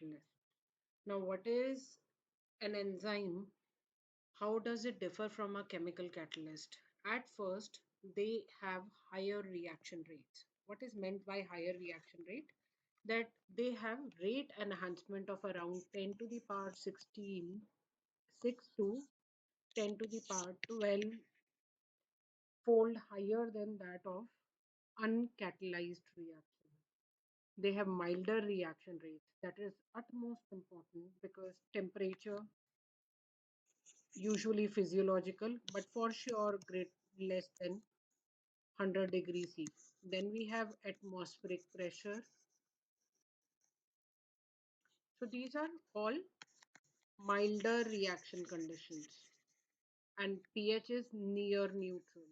catalyst. Now, what is an enzyme? How does it differ from a chemical catalyst? At first, they have higher reaction rates. What is meant by higher reaction rate? That they have rate enhancement of around 10 to the power 16, 6 to 10 to the power 12 fold higher than that of uncatalyzed reaction. They have milder reaction rates. That is utmost important because temperature usually physiological, but for sure great less than 100 degrees C. Then we have atmospheric pressure. So these are all milder reaction conditions, and pH is near neutral.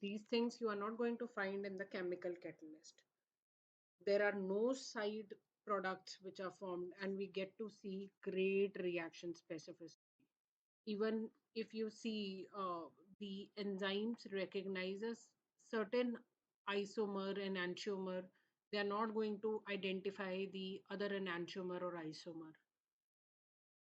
These things you are not going to find in the chemical catalyst. There are no side products which are formed, and we get to see great reaction specificity. Even if you see the enzymes recognizes certain isomer and enantiomer, they are not going to identify the other enantiomer or isomer.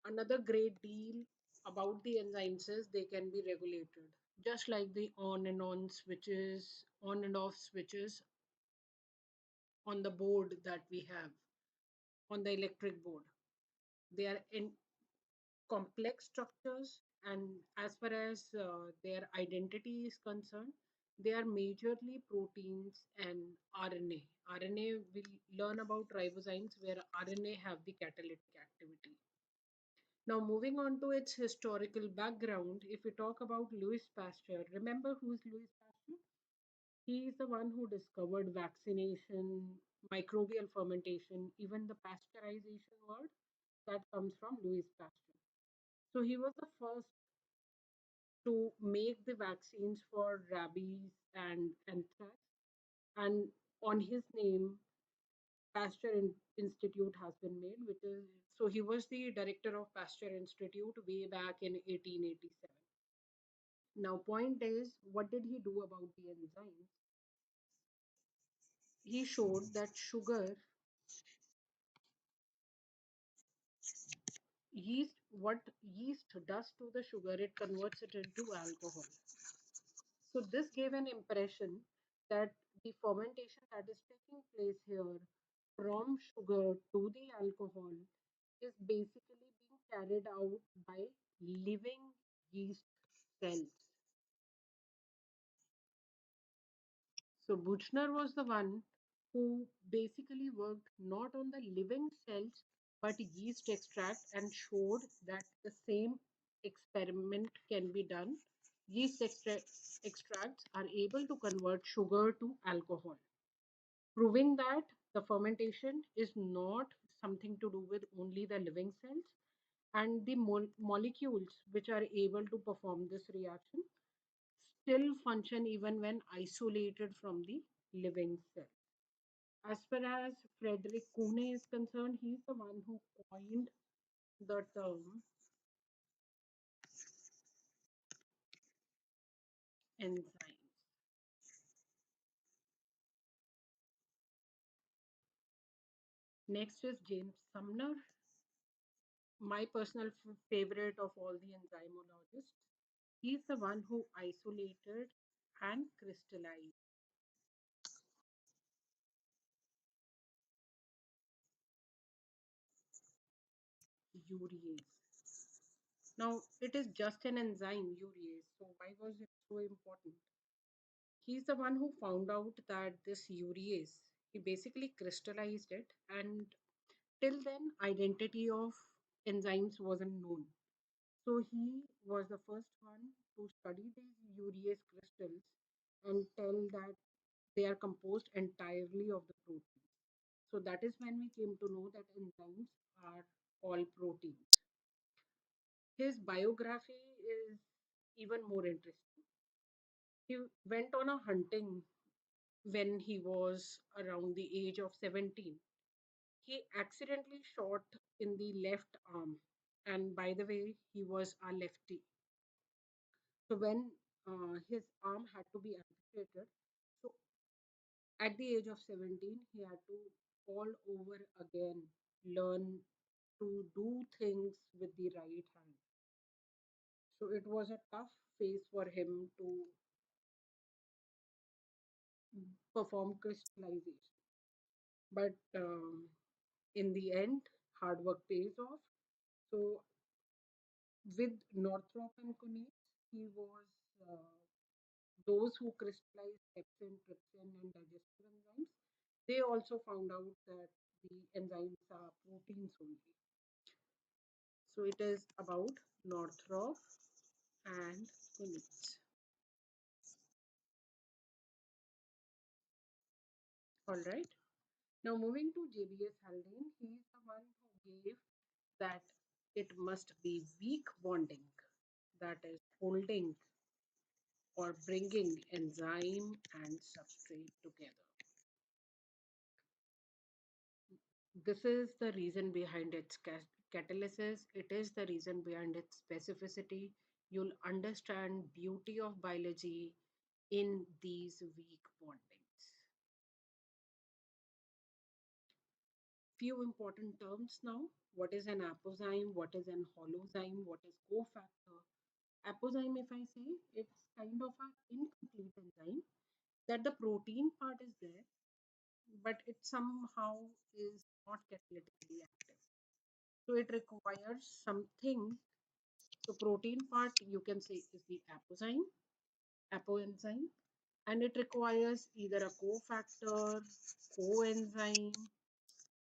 Another great deal about the enzymes is they can be regulated, just like the on and off switches on the board that we have on the electric board. They are in complex structures, and as far as their identity is concerned, they are majorly proteins and RNA. RNA will learn about ribozymes where RNA have the catalytic activity. Now, moving on to its historical background, if we talk about Louis Pasteur, remember who's Louis Pasteur? He is the one who discovered vaccination, microbial fermentation, even the pasteurization word that comes from Louis Pasteur. So he was the first to make the vaccines for rabies and anthrax. And on his name, Institute has been made, which is so he was the director of Pasteur Institute way back in 1887. Now, point is, what did he do about the enzymes? He showed that sugar, what yeast does to the sugar, it converts it into alcohol. So this gave an impression that the fermentation that is taking place here from sugar to the alcohol is basically being carried out by living yeast cells. So Buchner was the one who basically worked not on the living cells but yeast extract and showed that the same experiment can be done. Extracts are able to convert sugar to alcohol, proving that the fermentation is not something to do with only the living cells, and the molecules which are able to perform this reaction still function even when isolated from the living cell. As far as Frederick Kuhne is concerned, he's the one who coined the term enzymes. Next is James Sumner, my personal favorite of all the enzymologists. He's the one who isolated and crystallized urease. Now, it is just an enzyme, urease. So, why was it so important? He's the one who found out that this urease, he basically crystallized it, and till then, identity of enzymes wasn't known. So, he was the first one to study these urease crystals and tell that they are composed entirely of the proteins. So, that is when we came to know that enzymes are all proteins. His biography is even more interesting. He went on a hunting when he was around the age of 17. He accidentally shot in the left arm. And by the way, he was a lefty. So when his arm had to be amputated, so At the age of 17, he had to all over again learn to do things with the right hand. So it was a tough phase for him to perform crystallization. But in the end, hard work pays off. So with Northrop and Kunis, he was uh, those who crystallized pepsin, trypsin, and digestive enzymes. They also found out that the enzymes are proteins only. So it is about Northrop and Kunis. All right. Now moving to JBS Haldane, he is the one who gave that it must be weak bonding, that is holding or bringing enzyme and substrate together. This is the reason behind its catalysis. It is the reason behind its specificity. You'll understand beauty of biology in these weak bondings. Few important terms now. What is an apozyme? What is an holozyme? What is cofactor? Apozyme, if I say, it's kind of an incomplete enzyme that the protein part is there, but it somehow is not catalytically active. So it requires something. So protein part you can say is the apozyme, apoenzyme, and it requires either a cofactor, coenzyme,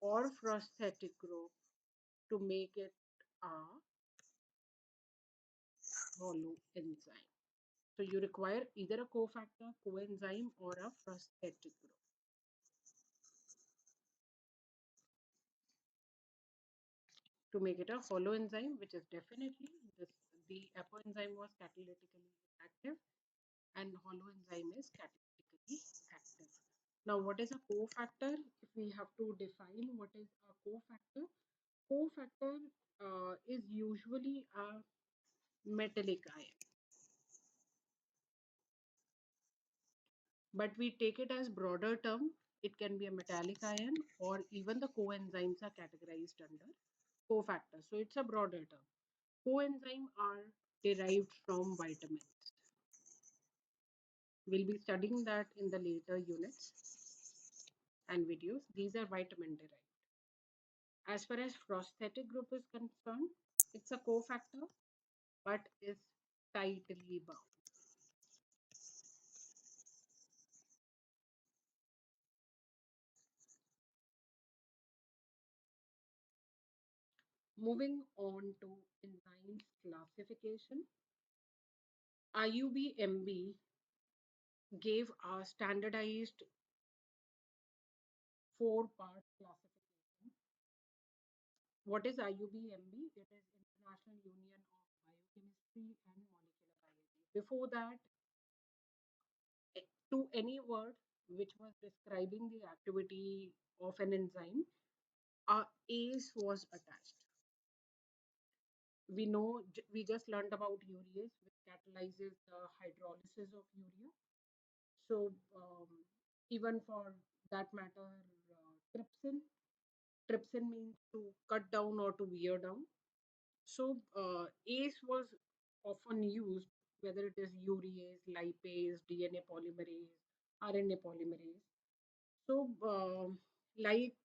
or prosthetic group to make it a holoenzyme. So you require either a cofactor, coenzyme, or a prosthetic group to make it a holoenzyme, which is definitely this. The apoenzyme was catalytically active, and holoenzyme is catalytically active. Now, what is a cofactor? If we have to define what is a cofactor, cofactor is usually a metallic ion, but we take it as broader term. It can be a metallic ion, or even the coenzymes are categorized under cofactor. So it's a broader term. Coenzyme are derived from vitamins. We'll be studying that in the later units and videos. These are vitamin derived. As far as prosthetic group is concerned, it's a cofactor but is tightly bound. Moving on to enzymes classification, IUB-MB gave a standardized four-part classification. What is IUB-MB? It is International Union of Biochemistry and Molecular Biology. Before that, to any word which was describing the activity of an enzyme, a ACE was attached. We know we just learned about urease, which catalyzes the hydrolysis of urea. So even for that matter, trypsin. Trypsin means to cut down or to wear down. So ACE was often used, whether it is urease, lipase, DNA polymerase, RNA polymerase. So like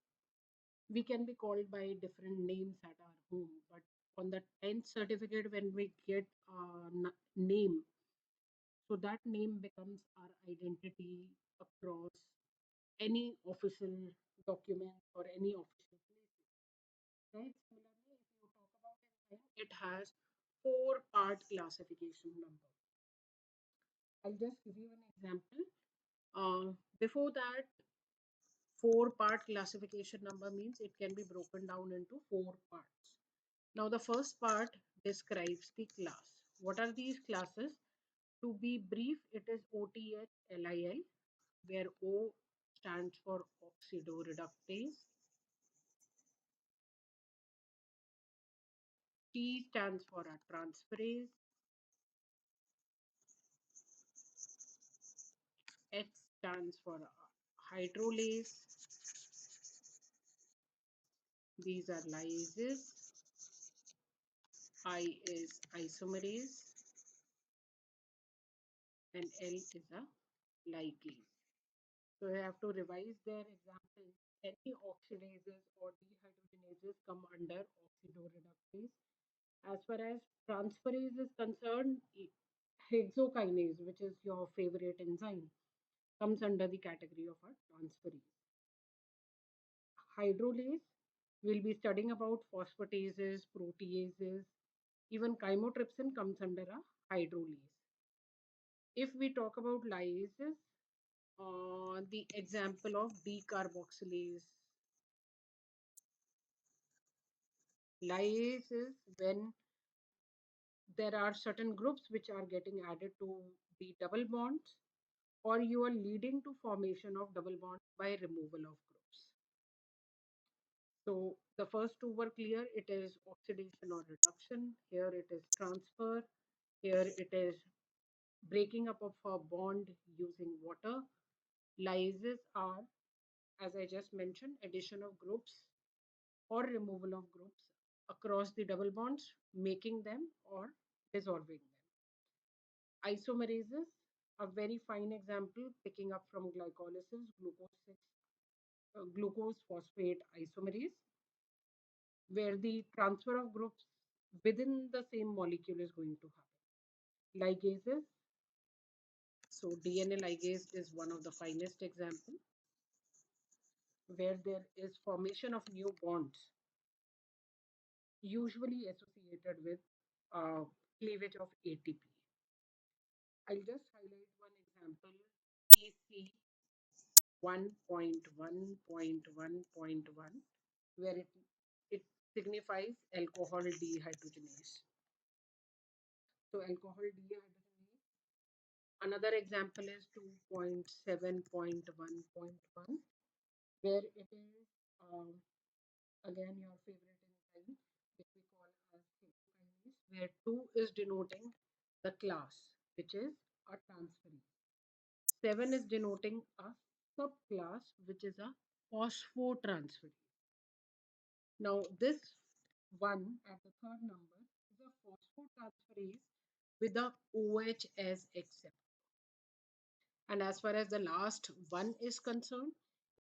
we can be called by different names at our home, but on the 10th certificate, when we get a name, so that name becomes our identity across any official document or any official places. Right? Similarly, if you talk about enzyme, it has four-part classification number. I'll just give you an example. Before that, four-part classification number means it can be broken down into four parts. Now, the first part describes the class. What are these classes? To be brief, it is OTH-LIL, where O stands for oxidoreductase, T stands for a transferase, H stands for a hydrolase, these are lyases, I is isomerase, and L is a ligase. So I have to revise their examples. Any oxidases or dehydrogenases come under oxidoreductase. As far as transferase is concerned, hexokinase, which is your favorite enzyme, comes under the category of a transferase. Hydrolase, we'll be studying about phosphatases, proteases, even chymotrypsin comes under a hydrolase. If we talk about lyases, the example of decarboxylase. Lyase is when there are certain groups which are getting added to the double bonds, or you are leading to formation of double bonds by removal of groups. So the first two were clear. It is oxidation or reduction. Here it is transfer. Here it is breaking up of a bond using water. Lyases are, as I just mentioned, addition of groups or removal of groups across the double bonds, making them or dissolving them. Isomerases, a very fine example picking up from glycolysis, glucose phosphate isomerase, where the transfer of groups within the same molecule is going to happen. Ligases, so DNA ligase is one of the finest example where there is formation of new bonds, usually associated with uh, cleavage of ATP. I'll just highlight one example, EC 1.1.1.1, where it signifies alcohol dehydrogenase. So alcohol dehydrogenase. Another example is 2.7.1.1, where it is again your favorite enzyme, which we call as hexokinase, where 2 is denoting the class, which is a transferase. 7 is denoting a subclass, which is a phosphotransferase. Now, this one at the third number is a phosphotransferase with the OH as acceptor. And as far as the last one is concerned,